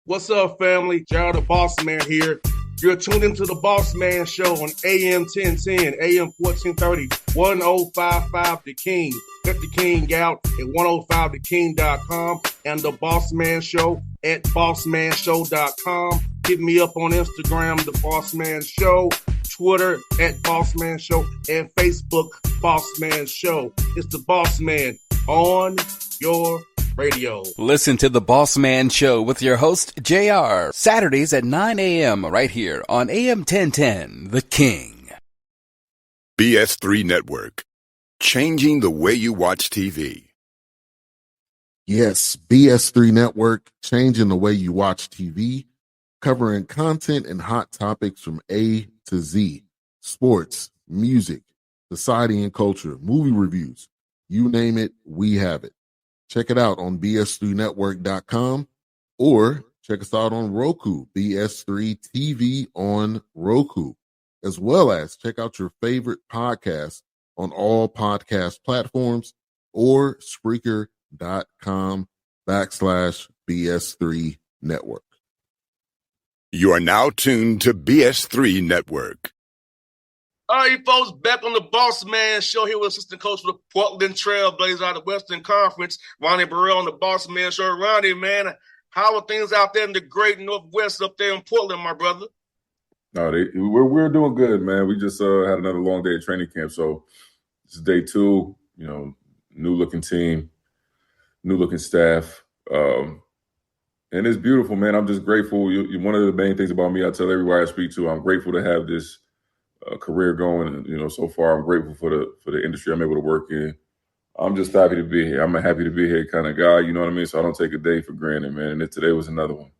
What's up, family? Gerald the Bossman here. You're tuned into the Bossman Show on AM 1010, AM 1430, 1055 The King. Let the King out at 105theking.com and the Bossman Show at bossmanshow.com. Hit me up on Instagram, The Bossman Show, Twitter at Bossman Show, and Facebook, Bossman Show. It's the Bossman on your radio. Listen to the Bossman Show with your host, JR, Saturdays at 9 a.m. right here on AM 1010, The King. BS3 Network, changing the way you watch TV. Yes, BS3 Network, changing the way you watch TV, covering content and hot topics from A to Z, sports, music, society and culture, movie reviews, you name it, we have it. Check it out on bs3network.com or check us out on Roku, BS3 TV on Roku, as well as check out your favorite podcast on all podcast platforms or Spreaker.com/BS3 Network. You are now tuned to BS3 Network. All right, folks, back on the Bossman Show here with assistant coach for the Portland Trail Blazers out of the Western Conference, Ronnie Burrell on the Bossman Show. Ronnie, man, how are things out there in the great Northwest up there in Portland, my brother? No, we're doing good, man. We just had another long day of training camp, so this is day 2. You know, new looking team, new looking staff, and it's beautiful, man. I'm just grateful. One of the main things about me, I tell everybody I speak to, I'm grateful to have this career going. You know, so far, I'm grateful for the industry I'm able to work in. I'm just happy to be here. I'm a happy to be here kind of guy. You know what I mean? So I don't take a day for granted, man. And today was another one.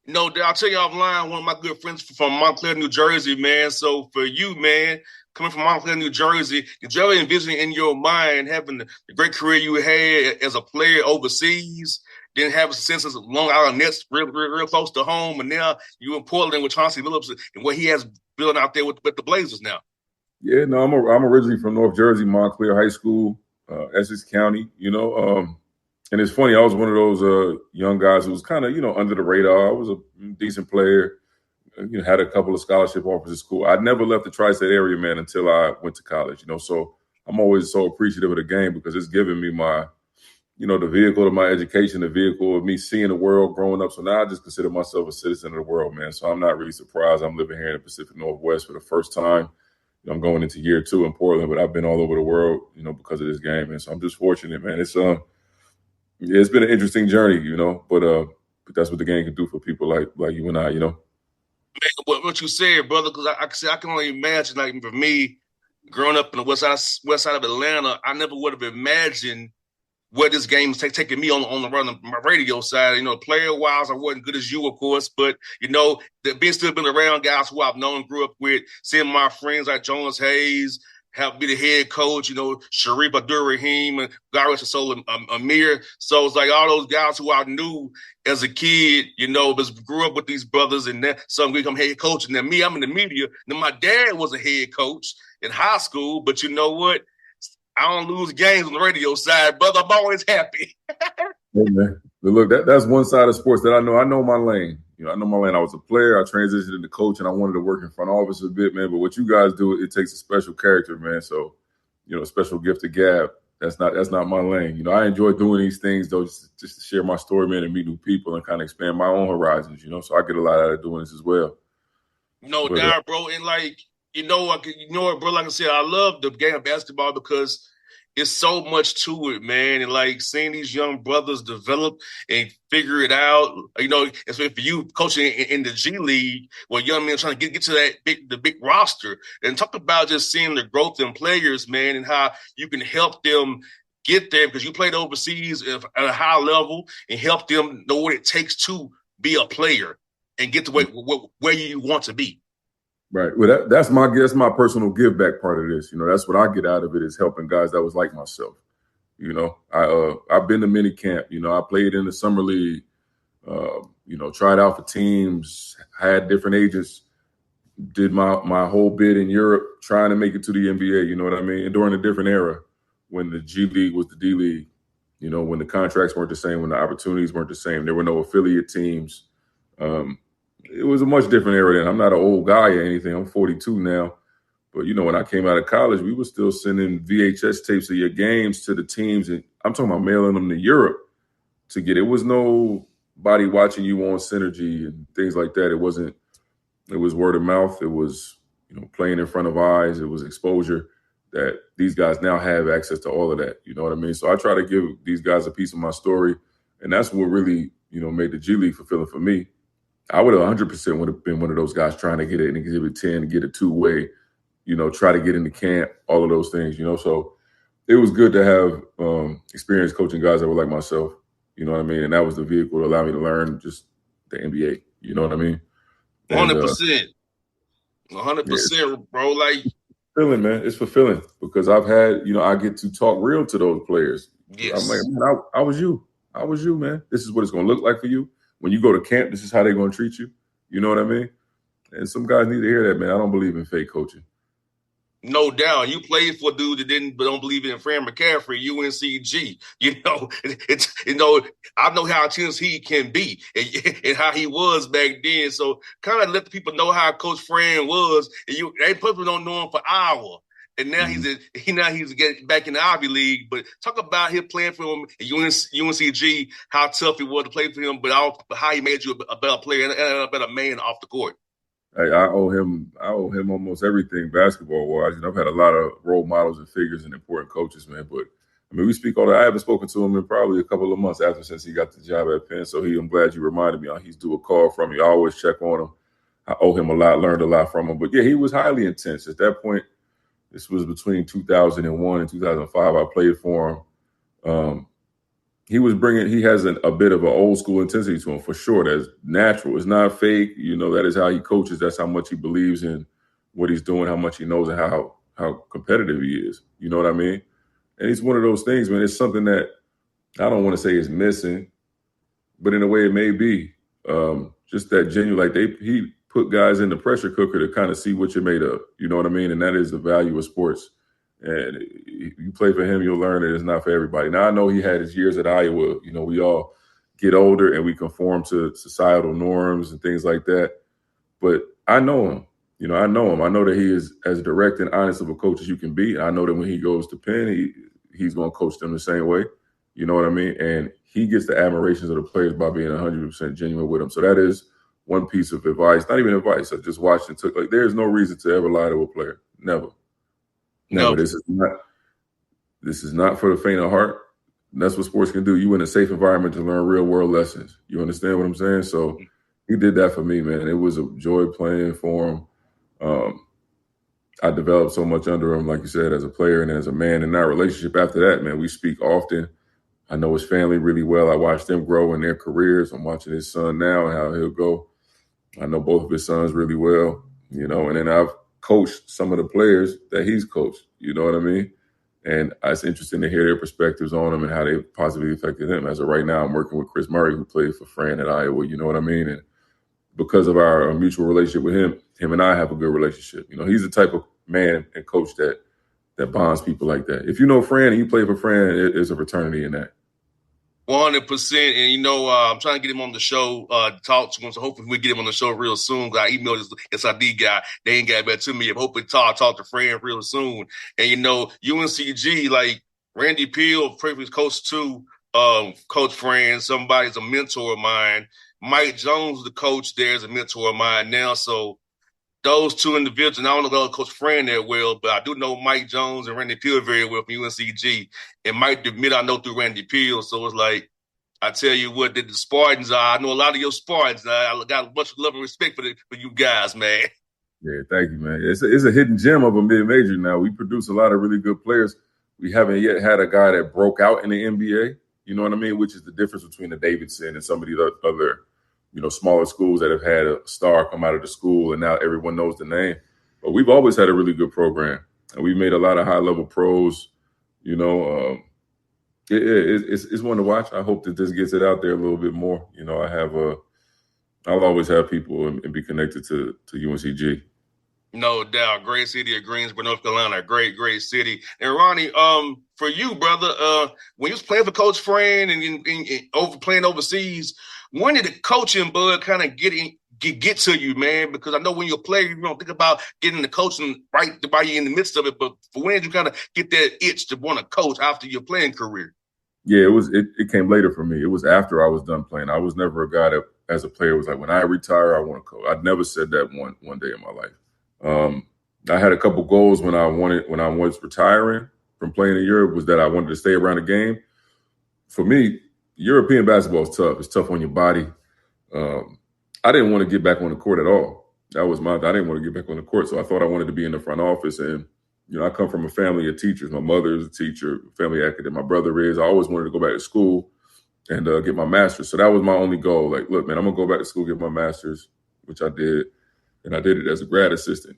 No, I'll tell you offline, one of my good friends from Montclair, New Jersey, man. So for you, man, coming from Montclair, New Jersey, did you ever envision in your mind having the great career you had as a player overseas, then have a sense of Long Island Nets real close to home, and now you in Portland with Chauncey Billups and what he has built out there with the Blazers now? Yeah, no, I'm originally from North Jersey, Montclair High School, Essex County, you know. And it's funny, I was one of those young guys who was kind of, you know, under the radar. I was a decent player, you know, had a couple of scholarship offers at school. I never left the tri-state area, man, until I went to college, you know. So I'm always so appreciative of the game because it's given me my, you know, the vehicle of my education, the vehicle of me seeing the world growing up. So now I just consider myself a citizen of the world, man. So I'm not really surprised. I'm living here in the Pacific Northwest for the first time. You know, I'm going into year 2 in Portland, but I've been all over the world, you know, because of this game. And so I'm just fortunate, man. It's been an interesting journey, you know, but that's what the game can do for people like you and I, you know. Man, what you said, brother, because I can only imagine, like, for me, growing up in the west side of Atlanta, I never would have imagined where this game is taking me on my radio side. You know, player-wise, I wasn't good as you, of course, but, you know, still been around guys who I've known, grew up with, seeing my friends like Jonas Hayes, have be the head coach, you know, Sharif Abdur-Rahim, and God rest his soul, Amir. So it's like all those guys who I knew as a kid, you know, just grew up with these brothers, and then some become head coach. And then me, I'm in the media. Then my dad was a head coach in high school, but you know what? I don't lose games on the radio side, brother. I'm always happy. Hey, man. But look, that's one side of sports that I know. I know my lane. You know, I know my lane. I was a player. I transitioned into coach, and I wanted to work in front office a bit, man. But what you guys do, it takes a special character, man. So, you know, a special gift to gab. That's not my lane. You know, I enjoy doing these things, though, just to share my story, man, and meet new people and kind of expand my own horizons, you know. So I get a lot out of doing this as well. No doubt, bro. And, like, you know what, bro, like I said, I love the game of basketball because it's so much to it, man. And, like, seeing these young brothers develop and figure it out, you know, especially for you coaching in the G League, where young men trying to get to the big roster, and talk about just seeing the growth in players, man, and how you can help them get there because you played overseas at a high level and help them know what it takes to be a player and get to where you want to be. Right. Well, that's my personal give back part of this. You know, that's what I get out of it is helping guys that was like myself. You know, I've been to mini camp. You know, I played in the summer league. You know, tried out for teams, had different agents, did my whole bid in Europe, trying to make it to the NBA. You know what I mean? And during a different era, when the G League was the D League, you know, when the contracts weren't the same, when the opportunities weren't the same, there were no affiliate teams. It was a much different era then. I'm not an old guy or anything. I'm 42 now. But, when I came out of college, we were still sending VHS tapes of your games to the teams. And I'm talking about mailing them to Europe to get. It was nobody watching you on Synergy and things like that. It was word of mouth. It was, playing in front of eyes. It was exposure that these guys now have access to all of that. You know what I mean? So I try to give these guys a piece of my story. And that's what really, made the G League fulfilling for me. I would have 100% would have been one of those guys trying to get it in Exhibit 10 and get a two-way, try to get into camp, all of those things, So it was good to have experienced coaching guys that were like myself, you know what I mean? And that was the vehicle to allow me to learn just the NBA, you know what I mean? 100%. 100%, bro. Like, fulfilling, man. It's fulfilling because I've had, I get to talk real to those players. yes. I'm like, man, I was you. I was you, man. This is what it's going to look like for you. When you go to camp, this is how they're going to treat you. You know what I mean? And some guys need to hear that, man. I don't believe in fake coaching. No doubt. You played for a dude that don't believe in Fran McCaffrey, UNCG. I know how intense he can be and how he was back then. So kind of let the people know how Coach Fran was. And they probably don't know him for hours. And now he's getting back in the Ivy League. But talk about him playing for him at UNCG, how tough it was to play for him, but how he made you a better player and a better man off the court. I owe him almost everything basketball-wise. I've had a lot of role models and figures and important coaches, man. But we speak all that. I haven't spoken to him in probably a couple of months since he got the job at Penn. So I'm glad you reminded me. He's due a call from me. I always check on him. I owe him a lot, learned a lot from him. But yeah, he was highly intense at that point. This was between 2001 and 2005. I played for him. He has a bit of an old school intensity to him for sure. That's natural. It's not fake. That is how he coaches. That's how much he believes in what he's doing, how much he knows, and how competitive he is. You know what I mean? And it's one of those things, man. It's something that I don't want to say is missing, but in a way it may be. Just that genuine, he put guys in the pressure cooker to kind of see what you're made of. You know what I mean? And that is the value of sports. And if you play for him, you'll learn that it's not for everybody. Now, I know he had his years at Iowa. We all get older and we conform to societal norms and things like that. But I know him. I know him. I know that he is as direct and honest of a coach as you can be. I know that when he goes to Penn, he's going to coach them the same way. You know what I mean? And he gets the admirations of the players by being 100% genuine with them. So that is one piece of advice. Not even advice. I just watched and took. There's no reason to ever lie to a player. Never. No, this is not for the faint of heart. That's what sports can do. You in a safe environment to learn real world lessons. You understand what I'm saying? So he did that for me, man. It was a joy playing for him. I developed so much under him, like you said, as a player and as a man. In our relationship after that, man, we speak often. I know his family really well. I watched them grow in their careers. I'm watching his son now and how he'll go. I know both of his sons really well, and then I've coached some of the players that he's coached, you know what I mean? And it's interesting to hear their perspectives on him and how they positively affected him. As of right now, I'm working with Chris Murray, who played for Fran at Iowa, you know what I mean? And because of our mutual relationship with him and I have a good relationship. He's the type of man and coach that bonds people like that. If you know Fran and you play for Fran, there's a fraternity in that. 100%. And, I'm trying to get him on the show, talk to him. So hopefully we get him on the show real soon. I emailed this SID guy. They ain't got back to me. Hopefully talk to Fran real soon. And, UNCG, like Randy Peel, previous coach too, Coach Fran, somebody's a mentor of mine. Mike Jones, the coach there, is a mentor of mine now. So those two individuals, and I don't know Coach Fran that well, but I do know Mike Jones and Randy Peel very well from UNCG. And Mike DeMitt I know through Randy Peel. So it's like, I tell you what, the Spartans are. I know a lot of your Spartans. I got much love and respect for you guys, man. Yeah, thank you, man. It's a hidden gem of a mid-major now. We produce a lot of really good players. We haven't yet had a guy that broke out in the NBA, you know what I mean, which is the difference between the Davidson and some of the other smaller schools that have had a star come out of the school and now everyone knows the name. But we've always had a really good program. And we've made a lot of high-level pros, It's one to watch. I hope that this gets it out there a little bit more. I'll always have people and be connected to UNCG. No doubt. Great city of Greensboro, North Carolina. Great, great city. And Ronnie, for you, brother, when you was playing for Coach Fran and playing overseas, when did the coaching bug kind of get to you, man? Because I know when you're a player, you don't think about getting the coaching right while you're in the midst of it. But when did you kind of get that itch to want to coach after your playing career? Yeah, it came later for me. It was after I was done playing. I was never a guy that, as a player, was like, when I retire, I want to coach. I'd never said that one day in my life. I had a couple goals when I was retiring from playing in Europe, was that I wanted to stay around the game. For me, European basketball is tough. It's tough on your body. I didn't want to get back on the court at all. I didn't want to get back on the court, so I thought I wanted to be in the front office. And I come from a family of teachers. My mother is a teacher, family academic. My brother is. I always wanted to go back to school and get my master's. So that was my only goal. Like, look, man, I'm gonna go back to school, get my master's, which I did, and I did it as a grad assistant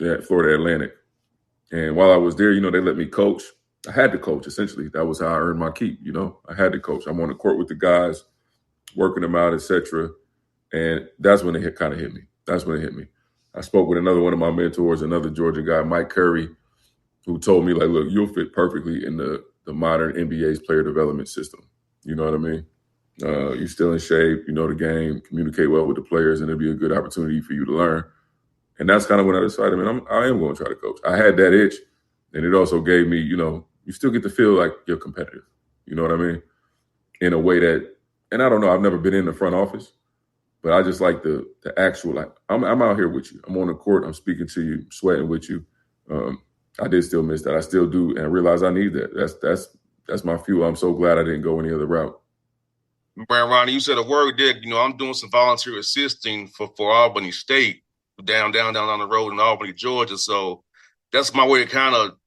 at Florida Atlantic. And while I was there, they let me coach. I had to coach, essentially. That was how I earned my keep, I had to coach. I'm on the court with the guys, working them out, etc. And that's when it kind of hit me. That's when it hit me. I spoke with another one of my mentors, another Georgia guy, Mike Curry, who told me, like, look, you'll fit perfectly in the modern NBA's player development system. You know what I mean? You're still in shape, you know the game, communicate well with the players, and it'll be a good opportunity for you to learn. And that's kind of when I decided, man, I am going to try to coach. I had that itch, and it also gave me, you still get to feel like you're competitive. You know what I mean? In a way that, and I don't know, I've never been in the front office, but I just like the actual, like, I'm out here with you. I'm on the court. I'm speaking to you, sweating with you. I did still miss that. I still do, and realize I need that. That's my fuel. I'm so glad I didn't go any other route. Man, Ronnie, you said a word there. I'm doing some volunteer assisting for Albany State down on the road in Albany, Georgia. So that's my way to kind of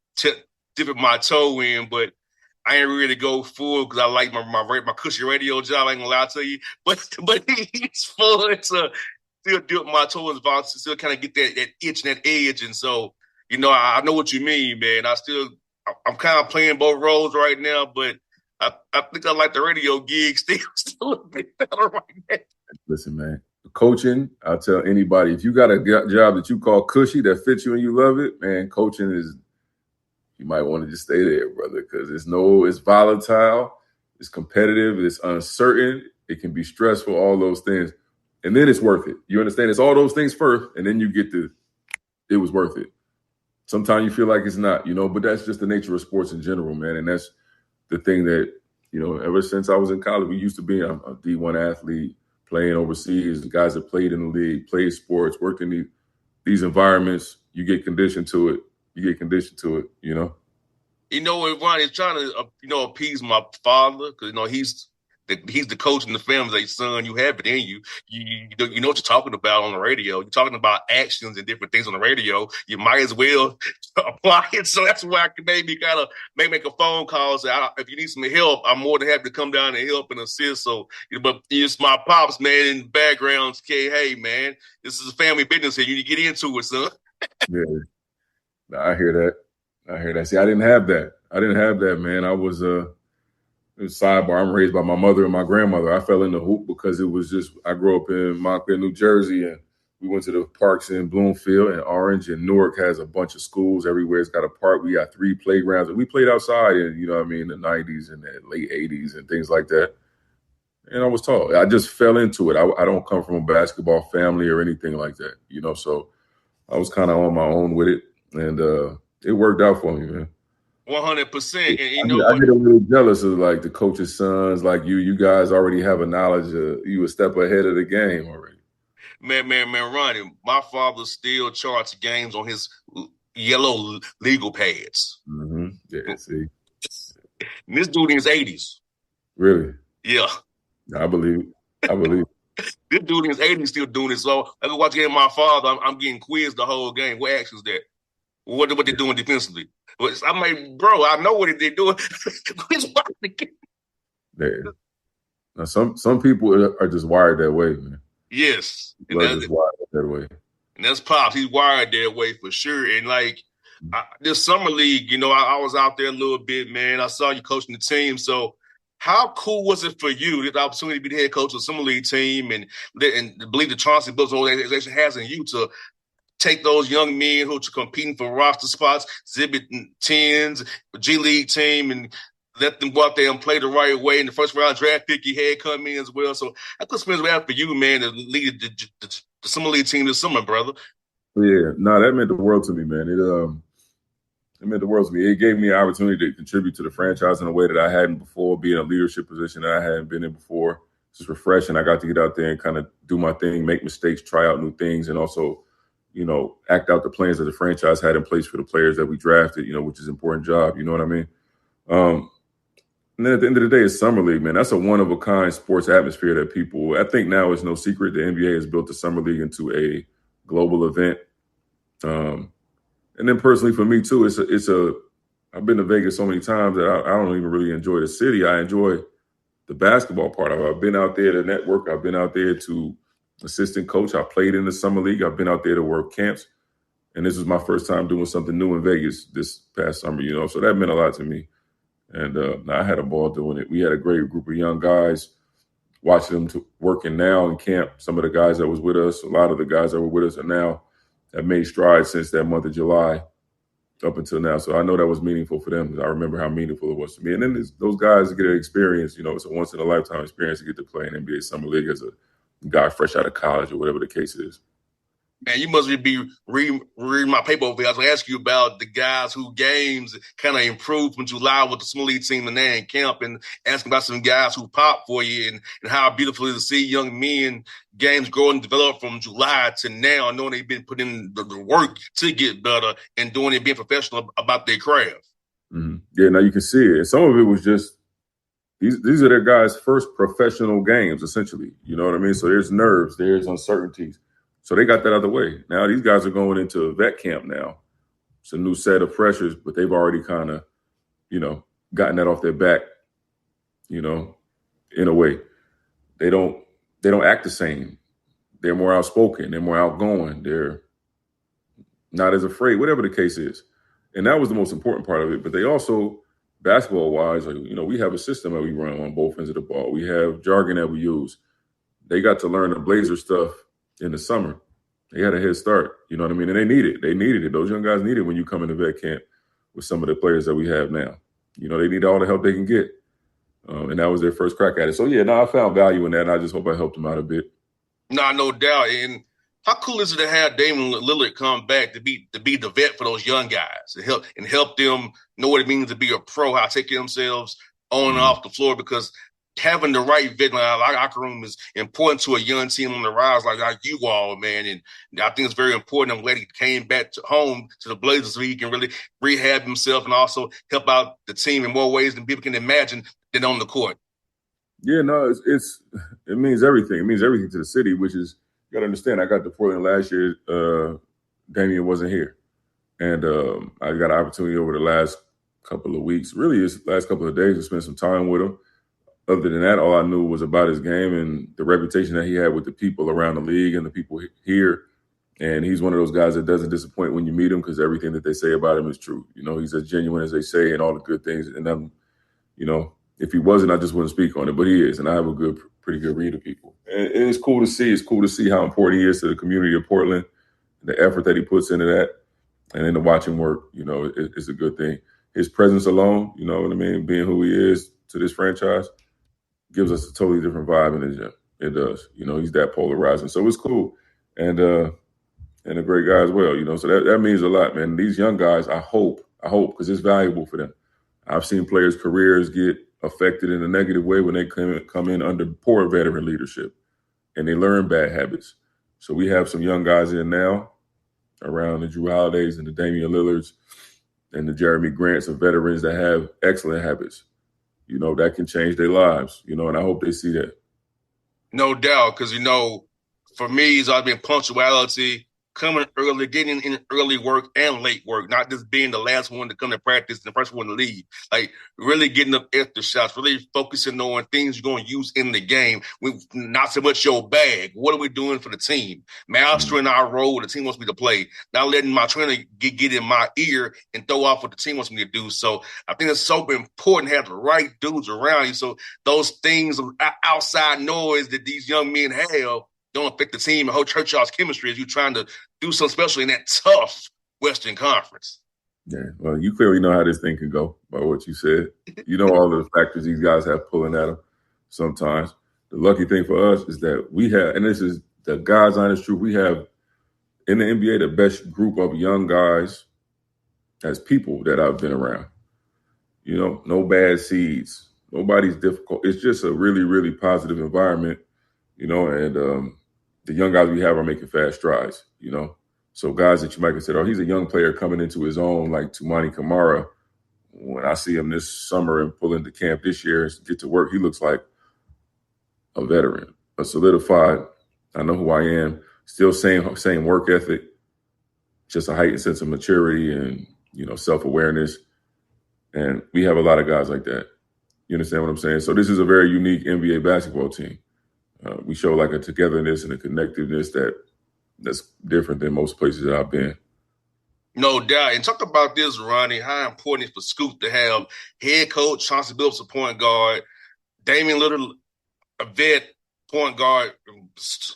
dipping my toe in, but I ain't really go full because I like my cushy radio job. I ain't gonna lie to you, but it's fun to still dip my toe in the volunteer, still kind of get that itch and that edge. And so, I know what you mean, man. I'm kind of playing both roles right now, but I think I like the radio gig still a bit better right now. Listen, man, coaching, I'll tell anybody, if you got a job that you call cushy, that fits you and you love it, man, coaching is, you might want to just stay there, brother, because it's volatile, it's competitive, it's uncertain, it can be stressful, all those things. And then it's worth it. You understand? It's all those things first, and then you get it was worth it. Sometimes you feel like it's not, but that's just the nature of sports in general, man. And that's the thing that, ever since I was in college, we used to be a D1 athlete, playing overseas, the guys that played in the league, played sports, worked in these environments, you get conditioned to it. Ronnie is trying to, appease my father because, he's the coach in the family. Like, son, you have it in you. You know what you're talking about on the radio. You're talking about actions and different things on the radio. You might as well apply it. So that's why I can maybe kind of make a phone call. Say, if you need some help, I'm more than happy to come down and help and assist. So, but it's my pops, man, in the background. Okay, hey, man, this is a family business here. You need to get into it, son. Yeah, I hear that. See, I didn't have that, man. I was sidebar. I'm raised by my mother and my grandmother. I fell in the hoop because it was just, I grew up in Montclair, New Jersey, and we went to the parks in Bloomfield and Orange, and Newark has a bunch of schools. Everywhere's got a park. We got 3 playgrounds, and we played outside in, the 90s and the late 80s and things like that. And I was taught. I just fell into it. I don't come from a basketball family or anything like that, so I was kind of on my own with it, and it worked out for me, man. 100%. And I get a little jealous of like the coach's sons, like you guys already have a knowledge you a step ahead of the game already. Man, Ronnie, my father still charts games on his yellow legal pads. Mm-hmm. Yeah, see. And this dude in his 80s. Really? Yeah. I believe. This dude in his 80s still doing it. So I go watch a game with my father. I'm getting quizzed the whole game. What action's that? What they doing defensively? I'm like, bro, I know what they're doing. Yeah. Now, some people are just wired that way, man. Yes. People are just wired that way. And that's Pops. He's wired that way for sure. And like this summer league, I was out there a little bit, man. I saw you coaching the team. So how cool was it for you, the opportunity to be the head coach of a summer league team and believe the Chauncey Billups organization has in you to take those young men who are competing for roster spots, exhibit 10s, G League team, and let them go out there and play the right way. And the first round draft pick he had come in as well. So I could spend it for you, man, to lead the Summer League team this summer, brother. Yeah, no, that meant the world to me, man. It meant the world to me. It gave me an opportunity to contribute to the franchise in a way that I hadn't before, be in a leadership position that I hadn't been in before. It's just refreshing. I got to get out there and kind of do my thing, make mistakes, try out new things, and also, act out the plans that the franchise had in place for the players that we drafted, which is an important job. You know what I mean? And then at the end of the day, it's Summer League, man. That's a one-of-a-kind sports atmosphere that people – I think now it's no secret the NBA has built the Summer League into a global event. And then personally for me too, I've been to Vegas so many times that I don't even really enjoy the city. I enjoy the basketball part of it. I've been out there to network. I've been out there to assistant coach. I played in the Summer League. I've been out there to work camps. And this was my first time doing something new in Vegas this past summer, so that meant a lot to me. And I had a ball doing it. We had a great group of young guys, watching them working now in camp. Some of the guys that was with us, a lot of the guys that were with us are now have made strides since that month of July up until now. So I know that was meaningful for them. I remember how meaningful it was to me. And then those guys get an experience, it's a once-in-a-lifetime experience to get to play in NBA Summer League as a guy fresh out of college or whatever the case is. Man, you must be reading my paper over here. I was going to ask you about the guys whose games kind of improved from July with the Summer League team and there in camp, and asking about some guys who popped for you and how beautiful it is to see young men games grow and develop from July to now, knowing they've been putting in the work to get better and doing it, being professional about their craft. Mm-hmm. Yeah, now you can see it. And some of it was just these are their guys' first professional games, essentially. You know what I mean? So there's nerves, there's uncertainties. So they got that out of the way. Now these guys are going into vet camp now. It's a new set of pressures, but they've already kind of, gotten that off their back, in a way. They don't act the same. They're more outspoken. They're more outgoing. They're not as afraid, whatever the case is. And that was the most important part of it. But they also, basketball-wise, we have a system that we run on both ends of the ball. We have jargon that we use. They got to learn the Blazer stuff in the summer. They had a head start, you know what I mean? And they needed it. Those young guys need it when you come into vet camp with some of the players that we have now. They need all the help they can get. And that was their first crack at it. So, I found value in that, and I just hope I helped them out a bit. No doubt. And how cool is it to have Damian Lillard come back to be the vet for those young guys and help them know what it means to be a pro, how to take care of themselves on and off the floor, because having the right vet in our locker room is important to a young team on the rise like you all, man. And I think it's very important. I'm glad he came back home to the Blazers so he can really rehab himself and also help out the team in more ways than people can imagine than on the court. Yeah, no, it means everything. It means everything to the city, which is, you got to understand, I got to Portland last year. Damian wasn't here. And I got an opportunity over the last couple of weeks, really his last couple of days, to spend some time with him. Other than that, all I knew was about his game and the reputation that he had with the people around the league and the people here. And he's one of those guys that doesn't disappoint when you meet him, because everything that they say about him is true. He's as genuine as they say and all the good things. And then, if he wasn't, I just wouldn't speak on it. But he is, and I have a pretty good read of people. And it's cool to see. It's cool to see how important he is to the community of Portland, the effort that he puts into that, and then to watch him work. It's a good thing. His presence alone, you know what I mean, being who he is to this franchise, gives us a totally different vibe in the gym. It does. He's that polarizing. So it's cool. And a great guy as well, So that means a lot, man. These young guys, I hope, because it's valuable for them. I've seen players' careers get affected in a negative way when they come in under poor veteran leadership and they learn bad habits. So we have some young guys in now around the Drew Holidays and the Damian Lillards and the Jeremy Grants of veterans that have excellent habits. That can change their lives, and I hope they see that. No doubt, because, for me, it's always been punctuality, coming early, getting in early work and late work, not just being the last one to come to practice and the first one to leave. Like, really getting up extra shots, really focusing on things you're going to use in the game. Not so much your bag. What are we doing for the team? Mastering our role the team wants me to play. Not letting my trainer get in my ear and throw off what the team wants me to do. So I think it's so important to have the right dudes around you. So those things of outside noise that these young men have don't affect the team and whole church y'all's chemistry as you're trying to do something special in that tough Western Conference. Yeah, well, you clearly know how this thing can go by what you said. You know all the factors these guys have pulling at them sometimes. The lucky thing for us is that we have, and this is the God's honest truth, we have in the NBA the best group of young guys as people that I've been around. You know, no bad seeds. Nobody's difficult. It's just a really, really positive environment, you know, and the young guys we have are making fast strides, you know. So guys that you might consider, oh, he's a young player coming into his own, like Tumani Kamara. When I see him this summer and pull into camp this year and get to work, he looks like a veteran, a solidified, I know who I am, still same work ethic, just a heightened sense of maturity and, you know, self-awareness. And we have a lot of guys like that. You understand what I'm saying? So this is a very unique NBA basketball team. We show like a togetherness and a connectiveness that's different than most places that I've been. No doubt. And talk about this, Ronnie, how important it is for Scoop to have head coach Chauncey Billups, a point guard, Damian Lillard, a vet point guard,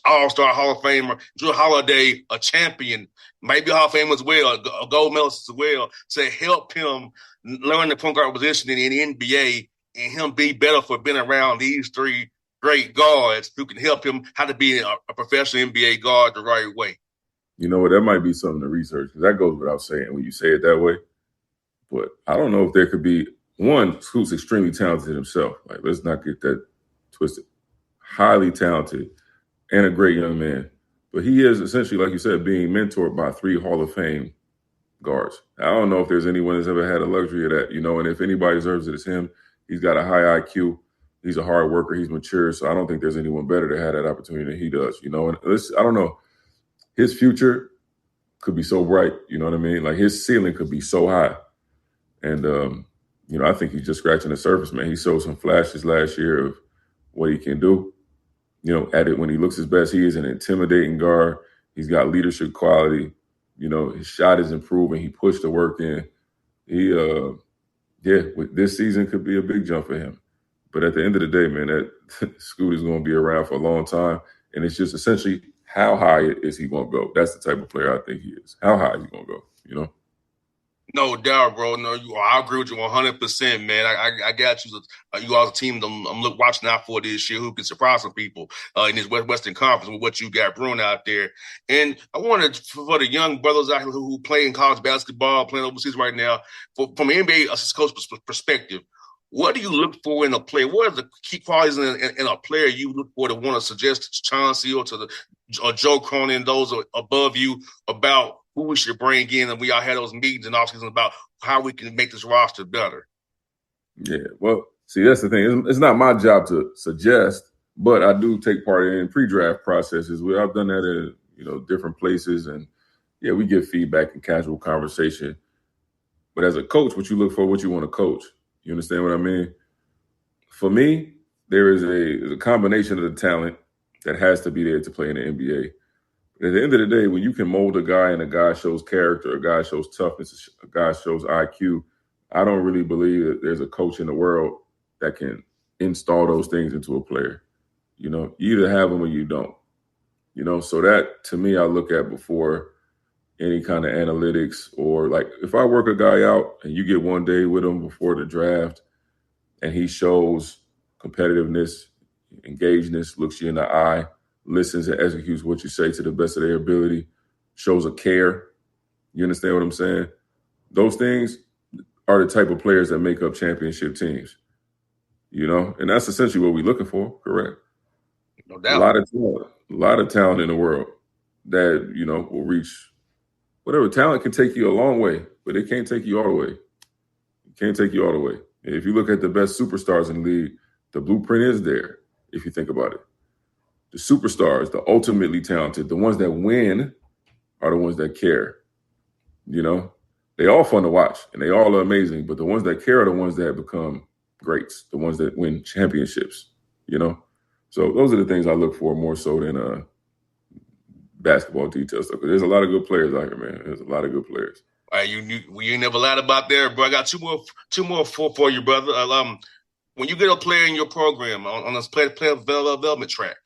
all-star Hall of Famer, Drew Holiday, a champion, maybe a Hall of Famer as well, a gold medalist as well, to help him learn the point guard position in the NBA and him be better for being around these three great guards who can help him how to be a professional NBA guard the right way. You know what? That might be something to research because that goes without saying when you say it that way. But I don't know if there could be one who's extremely talented himself. Like, let's not get that twisted. Highly talented and a great young man. But he is essentially, like you said, being mentored by 3 Hall of Fame guards. I don't know if there's anyone that's ever had the luxury of that, you know, and if anybody deserves it, it's him. He's got a high IQ. He's a hard worker. He's mature. So I don't think there's anyone better to have that opportunity than he does, you know. And I don't know. His future could be so bright, you know what I mean? Like his ceiling could be so high. And, you know, I think he's just scratching the surface, man. He showed some flashes last year of what he can do. You know, at it when he looks his best, he is an intimidating guard. He's got leadership quality. You know, his shot is improving. He pushed the work in. This season could be a big jump for him. But at the end of the day, man, that Scoot is going to be around for a long time. And it's just essentially how high is he going to go? That's the type of player I think he is. How high is he going to go, you know? No doubt, bro. No, I agree with you 100%, man. I got you. You all the team I'm watching out for this year who can surprise some people in this Western Conference with what you got brewing out there. And I wanted for the young brothers out here who play in college basketball, playing overseas right now, from an NBA coach perspective, what do you look for in a player? What are the key qualities in a player you look for to want to suggest to Chauncey or to or Joe Cronin and those above you about who we should bring in? And we all had those meetings and offseason about how we can make this roster better. Yeah, well, see, that's the thing. It's not my job to suggest, but I do take part in pre-draft processes. I've done that at different places, and yeah, we get feedback and casual conversation. But as a coach, what you look for, what you want to coach. You understand what I mean? For me, there is a combination of the talent that has to be there to play in the NBA. But at the end of the day, when you can mold a guy and a guy shows character, a guy shows toughness, a guy shows IQ, I don't really believe that there's a coach in the world that can install those things into a player. You know, you either have them or you don't. You know, so that to me, I look at before any kind of analytics, or like if I work a guy out and you get one day with him before the draft and he shows competitiveness, engageness, looks you in the eye, listens and executes what you say to the best of their ability, shows a care. You understand what I'm saying? Those things are the type of players that make up championship teams, you know, and that's essentially what we're looking for. Correct. No doubt. A lot of talent in the world that, you know, will reach whatever. Talent can take you a long way, but it can't take you all the way. It can't take you all the way. If you look at the best superstars in the league, the blueprint is there, if you think about it. The superstars, the ultimately talented, the ones that win are the ones that care. You know, they all fun to watch and they all are amazing, but the ones that care are the ones that become greats, the ones that win championships, you know? So those are the things I look for more so than basketball details. Because there's a lot of good players out here, man. There's a lot of good players. You never lied about that, bro. I got two more for you, brother. When you get a player in your program on this player development track,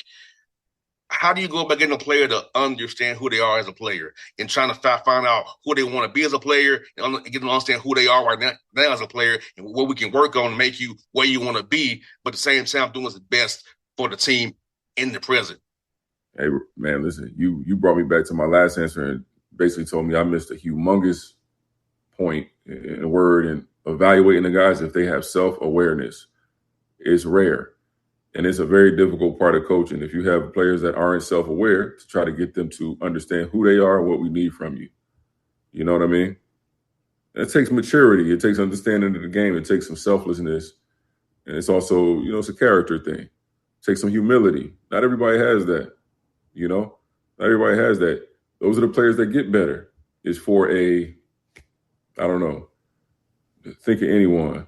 how do you go about getting a player to understand who they are as a player and trying to find out who they want to be as a player and get them to understand who they are right now as a player and what we can work on to make you where you want to be, but at the same time doing what's best for the team in the present? Hey, man, listen, you brought me back to my last answer and basically told me I missed a humongous point in a word in evaluating the guys if they have self-awareness. It's rare. And it's a very difficult part of coaching. If you have players that aren't self-aware, to try to get them to understand who they are and what we need from you. You know what I mean? It takes maturity. It takes understanding of the game. It takes some selflessness. And it's also, it's a character thing. It takes some humility. Not everybody has that. Not everybody has that. Those are the players that get better. It's for think of anyone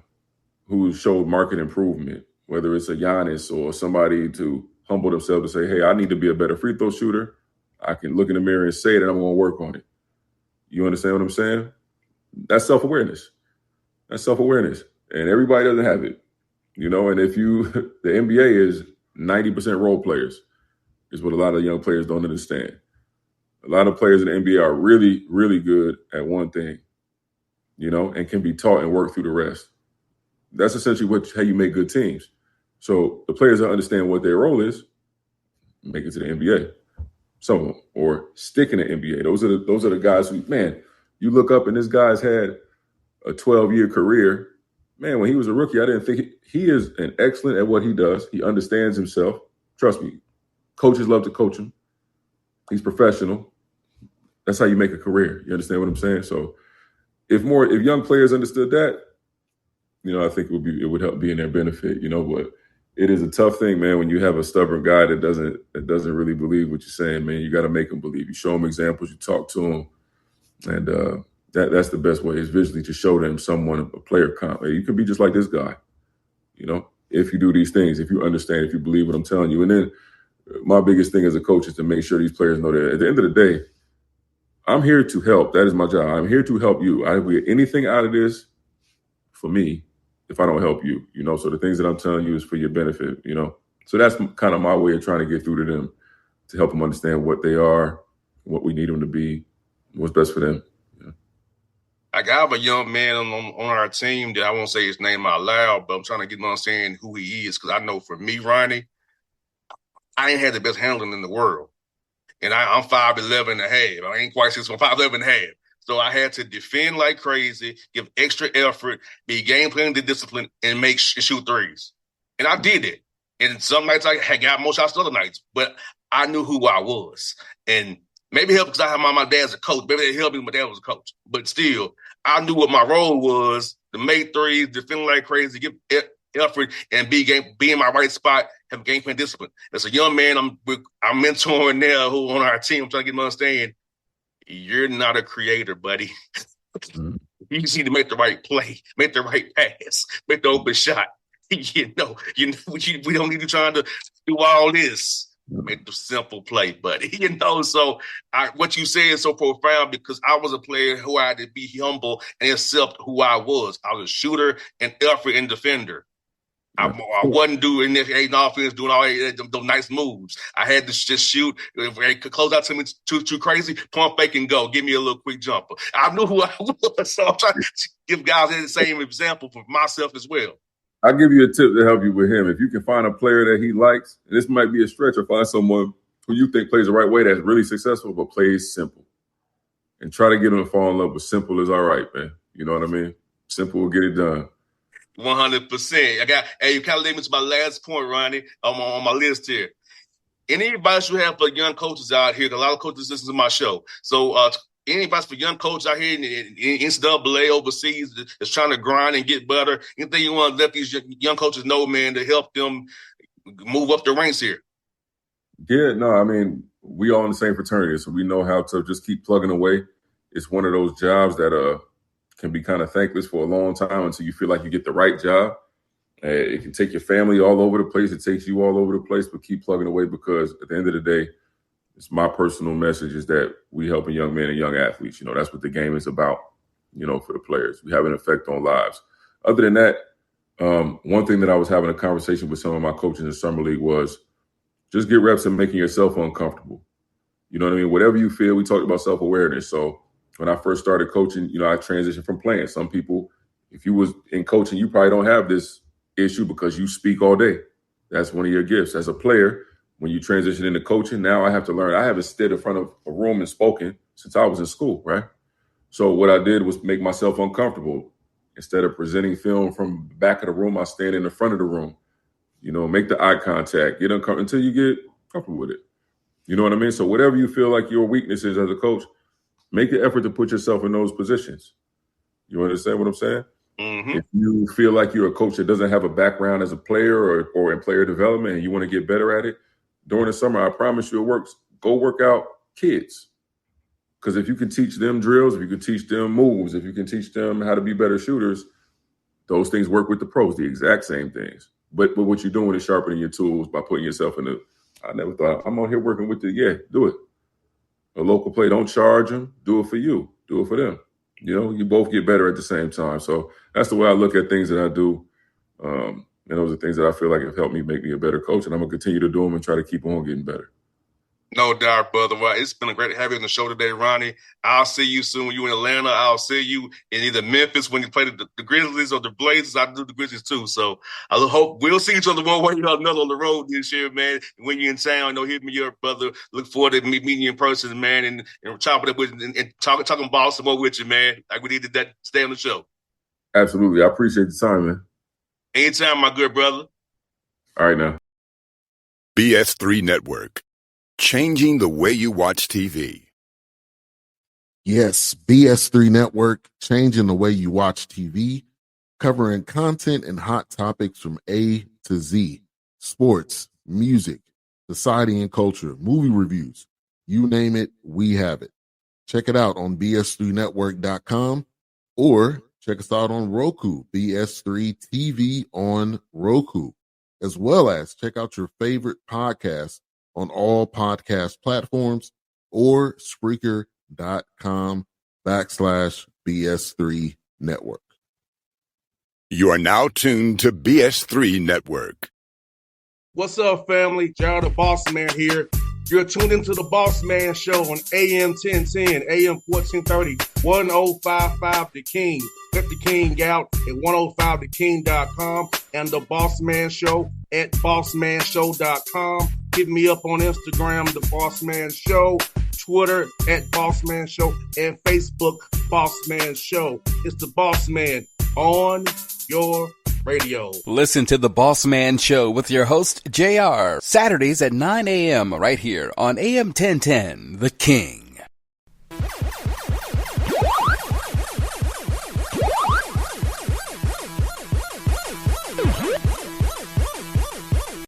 who showed market improvement, whether it's a Giannis or somebody to humble themselves and say, hey, I need to be a better free throw shooter. I can look in the mirror and say that I'm going to work on it. You understand what I'm saying? That's self-awareness. That's self-awareness. And everybody doesn't have it. And if the NBA is 90% role players, is what a lot of young players don't understand. A lot of players in the NBA are really, really good at one thing, and can be taught and work through the rest. That's essentially how you make good teams. So the players that understand what their role is, make it to the NBA. Some of them, or stick in the NBA. Those are the guys who, man, you look up and this guy's had a 12-year career. Man, when he was a rookie, I didn't think he is an excellent at what he does. He understands himself. Trust me, coaches love to coach him. He's professional. That's how you make a career. You understand what I'm saying? So if young players understood that, I think it would help be in their benefit, but it is a tough thing, man, when you have a stubborn guy that doesn't really believe what you're saying, man. You got to make him believe. You show him examples, you talk to him, and that's the best way is visually to show them a player comp. Hey, you can be just like this guy, if you do these things, if you understand, if you believe what I'm telling you. And then my biggest thing as a coach is to make sure these players know that at the end of the day, I'm here to help. That is my job. I'm here to help you. I don't get anything out of this for me if I don't help you, So the things that I'm telling you is for your benefit, So that's kind of my way of trying to get through to them, to help them understand what they are, what we need them to be, what's best for them. I have a young man on our team that I won't say his name out loud, but I'm trying to get him to understand who he is, because I know for me, Ronnie, I ain't had the best handling in the world. And I'm 5'11" and a half. I ain't quite 6'1", 5'11" and a half. So I had to defend like crazy, give extra effort, be game planning to discipline, and shoot threes. And I did it. And some nights I had got more shots than other nights, but I knew who I was. And maybe it helped because I had my dad as a coach. Maybe it helped me my dad was a coach. But still, I knew what my role was, to make threes, defend like crazy, give effort, and be in my right spot, have game plan discipline. As a young man, I'm mentoring now who on our team. I'm trying to get him to understand, you're not a creator, buddy. Mm-hmm. You just need to make the right play, make the right pass, make the open shot. We don't need you trying to do all this. Make the simple play, buddy. So what you say is so profound, because I was a player who I had to be humble and accept who I was. I was a shooter and effort and defender. I wasn't doing offense, doing all those nice moves. I had to just shoot. If they could close out to me too crazy, pump, fake, and go. Give me a little quick jumper. I knew who I was, so I'm trying to give guys the same example for myself as well. I'll give you a tip to help you with him. If you can find a player that he likes, and this might be a stretch, or find someone who you think plays the right way that's really successful but plays simple. And try to get him to fall in love with simple is all right, man. You know what I mean? Simple will get it done. 100%. You kind of led me to my last point, Ronnie, on my list here. Any advice you have for young coaches out here? A lot of coaches listen to my show. So any advice for young coaches out here in NCAA overseas that's trying to grind and get better? Anything you want to let these young coaches know, man, to help them move up the ranks here? Yeah, no, I mean, we all in the same fraternity, so we know how to just keep plugging away. It's one of those jobs that can be kind of thankless for a long time until you feel like you get the right job. It can take your family all over the place. It takes you all over the place, but keep plugging away, because at the end of the day, it's my personal message is that we helping young men and young athletes. That's what the game is about, for the players. We have an effect on lives. Other than that, one thing that I was having a conversation with some of my coaches in Summer League was just get reps in making yourself uncomfortable. You know what I mean? Whatever you feel, we talked about self-awareness. So when I first started coaching, I transitioned from playing. Some people, if you was in coaching, you probably don't have this issue because you speak all day. That's one of your gifts. As a player, when you transition into coaching, now I have to learn. I haven't stood in front of a room and spoken since I was in school, right? So what I did was make myself uncomfortable. Instead of presenting film from the back of the room, I stand in the front of the room. Make the eye contact, get uncomfortable until you get comfortable with it. You know what I mean? So whatever you feel like your weakness is as a coach, make the effort to put yourself in those positions. You understand what I'm saying? Mm-hmm. If you feel like you're a coach that doesn't have a background as a player or in player development and you want to get better at it, during the summer, I promise you it works. Go work out kids. Because if you can teach them drills, if you can teach them moves, if you can teach them how to be better shooters, those things work with the pros, the exact same things. But what you're doing is sharpening your tools by putting yourself in I never thought, I'm out here working with do it. A local play, don't charge them. Do it for you. Do it for them. You both get better at the same time. So that's the way I look at things that I do. And those are things that I feel like have helped me make me a better coach. And I'm going to continue to do them and try to keep on getting better. No doubt, brother. Well, it's been a great having you on the show today, Ronnie. I'll see you soon when you're in Atlanta. I'll see you in either Memphis when you play the Grizzlies or the Blazers. I do the Grizzlies too. So I hope we'll see each other one way or another on the road this year, man. When you're in town, hit me up, brother. Look forward to meeting you in person, man, and chopping up with and talking ball some more with you, man. Like we needed that stay on the show. Absolutely. I appreciate the time, man. Anytime, my good brother. All right, now. BS3 Network. Changing the way you watch TV. Yes, BS3 Network, changing the way you watch TV, covering content and hot topics from A to Z, sports, music, society and culture, movie reviews, you name it, we have it. Check it out on bs3network.com or check us out on Roku, BS3 TV on Roku, as well as check out your favorite podcast on all podcast platforms or Spreaker.com/BS3 Network. You are now tuned to BS3 Network. What's up, family? Jared the Bossman here. You're tuned into the Bossman Show on AM 1010, AM 1430, 1055 The King. Let the King out at 105theking.com and the Bossman Show at bossmanshow.com. Hit me up on Instagram, The Bossman Show, Twitter at Bossman Show, and Facebook, Bossman Show. It's the Bossman on your radio. Listen to The Bossman Show with your host, JR, Saturdays at 9 a.m. right here on AM 1010, The King.